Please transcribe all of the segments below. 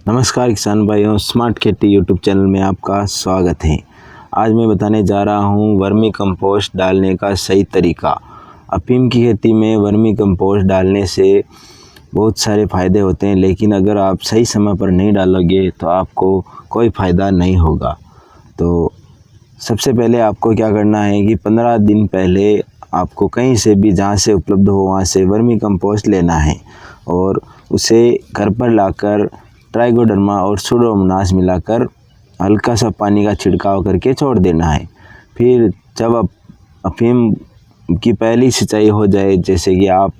नमस्कार किसान भाइयों, स्मार्ट खेती यूट्यूब चैनल में आपका स्वागत है। आज मैं बताने जा रहा हूं वर्मी कंपोस्ट डालने का सही तरीका। अफीम की खेती में वर्मी कंपोस्ट डालने से बहुत सारे फ़ायदे होते हैं, लेकिन अगर आप सही समय पर नहीं डालोगे तो आपको कोई फ़ायदा नहीं होगा। तो सबसे पहले आपको क्या करना है कि 15 दिन पहले आपको कहीं से भी, जहाँ से उपलब्ध हो वहाँ से वर्मी कंपोस्ट लेना है और उसे घर पर लाकर ट्राइकोडर्मा और सुडोमोनास मिलाकर हल्का सा पानी का छिड़काव करके छोड़ देना है। फिर जब अफीम की पहली सिंचाई हो जाए, जैसे कि आप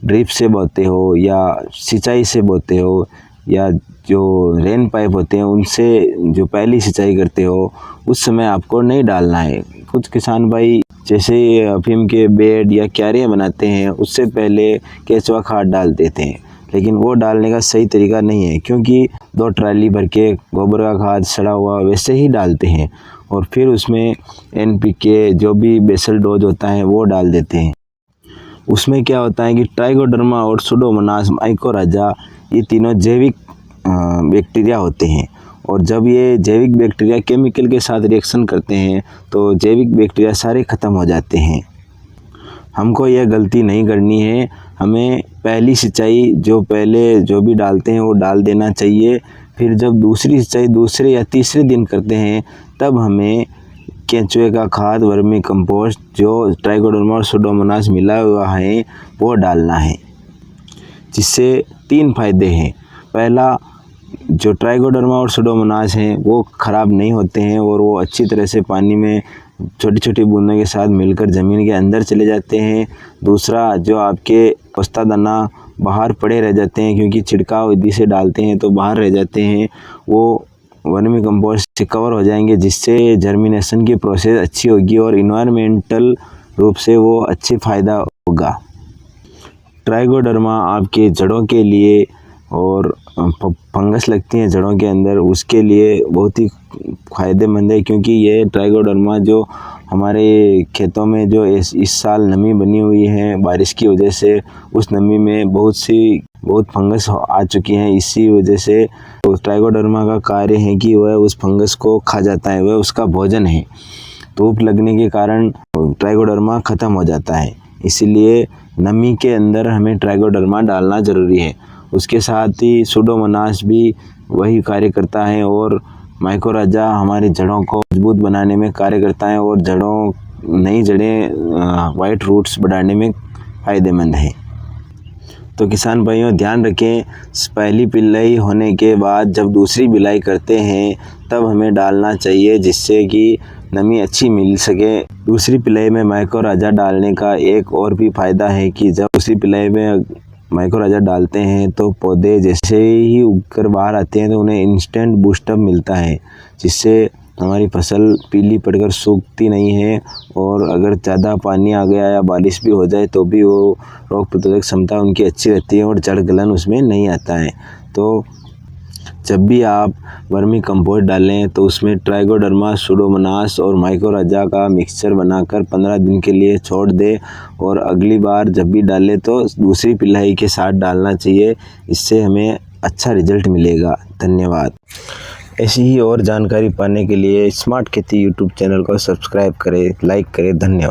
ड्रिप से बोते हो या सिंचाई से बोते हो या जो रेन पाइप होते हैं उनसे जो पहली सिंचाई करते हो, उस समय आपको नहीं डालना है। कुछ किसान भाई जैसे अफीम के बेड या क्यारियाँ बनाते हैं, उससे पहले केंचुआ खाद डाल देते हैं, लेकिन वो डालने का सही तरीका नहीं है, क्योंकि 2 ट्राली भर के गोबर का खाद सड़ा हुआ वैसे ही डालते हैं और फिर उसमें NPK जो भी बेसल डोज होता है वो डाल देते हैं। उसमें क्या होता है कि ट्राइकोडर्मा और सुडोमोनास, माइकोराजा, ये तीनों जैविक बैक्टीरिया होते हैं और जब ये जैविक बैक्टीरिया केमिकल के साथ रिएक्शन करते हैं तो जैविक बैक्टीरिया सारे ख़त्म हो जाते हैं। हमको यह गलती नहीं करनी है। हमें पहली सिंचाई पहले जो भी डालते हैं वो डाल देना चाहिए। फिर जब दूसरी सिंचाई दूसरे या तीसरे दिन करते हैं, तब हमें केंचुए का खाद, वर्मी कंपोस्ट जो ट्राइकोडर्मा और सुडोमोनास मिला हुआ है वो डालना है, जिससे 3 फायदे हैं। पहला, जो ट्राइकोडर्मा और सुडोमोनास हैं वो ख़राब नहीं होते हैं और वो अच्छी तरह से पानी में छोटी छोटी बूंदों के साथ मिलकर ज़मीन के अंदर चले जाते हैं। दूसरा, जो आपके पस्ता दाना बाहर पड़े रह जाते हैं, क्योंकि छिड़काव विधि से डालते हैं तो बाहर रह जाते हैं, वो वर्मी कंपोस्ट से कवर हो जाएंगे, जिससे जर्मिनेशन की प्रोसेस अच्छी होगी और इन्वायरमेंटल रूप से वो अच्छी फ़ायदा होगा। ट्राइकोडर्मा आपके जड़ों के लिए और फंगस लगती हैं जड़ों के अंदर, उसके लिए बहुत ही फ़ायदेमंद है, क्योंकि ये ट्राइकोडर्मा जो हमारे खेतों में जो इस साल नमी बनी हुई है बारिश की वजह से, उस नमी में बहुत फंगस आ चुकी हैं। इसी वजह से तो ट्राइकोडर्मा का कार्य है कि वह उस फंगस को खा जाता है, वह उसका भोजन है। धूप लगने के कारण ट्राइकोडर्मा ख़त्म हो जाता है, इसीलिए नमी के अंदर हमें ट्राइकोडर्मा डालना ज़रूरी है। उसके साथ ही सुडोमोनास भी वही कार्य करता है और माइकोराजा हमारी जड़ों को मजबूत बनाने में कार्य करता है और नई जड़ें, वाइट रूट्स बढ़ाने में फ़ायदेमंद है। तो किसान भाइयों, ध्यान रखें, पहली पिलाई होने के बाद जब दूसरी बिलाई करते हैं तब हमें डालना चाहिए, जिससे कि नमी अच्छी मिल सके। दूसरी पिलाई में माइकोराजा डालने का एक और भी फ़ायदा है कि जब दूसरी पिलाई में माइकोराजा डालते हैं तो पौधे जैसे ही उगकर बाहर आते हैं तो उन्हें इंस्टेंट बूस्टअप मिलता है, जिससे हमारी फसल पीली पड़कर सूखती नहीं है और अगर ज़्यादा पानी आ गया या बारिश भी हो जाए तो भी वो रोग प्रतिरोधक क्षमता उनकी अच्छी रहती है और जड़ गलन उसमें नहीं आता है। तो जब भी आप वर्मी कंपोस्ट डालें तो उसमें ट्राइकोडर्मा, सुडोमोनास और माइकोराजा का मिक्सचर बनाकर 15 दिन के लिए छोड़ दें और अगली बार जब भी डालें तो दूसरी पिलाई के साथ डालना चाहिए। इससे हमें अच्छा रिजल्ट मिलेगा। धन्यवाद। ऐसी ही और जानकारी पाने के लिए स्मार्ट खेती यूट्यूब चैनल को सब्सक्राइब करें, लाइक करें। धन्यवाद।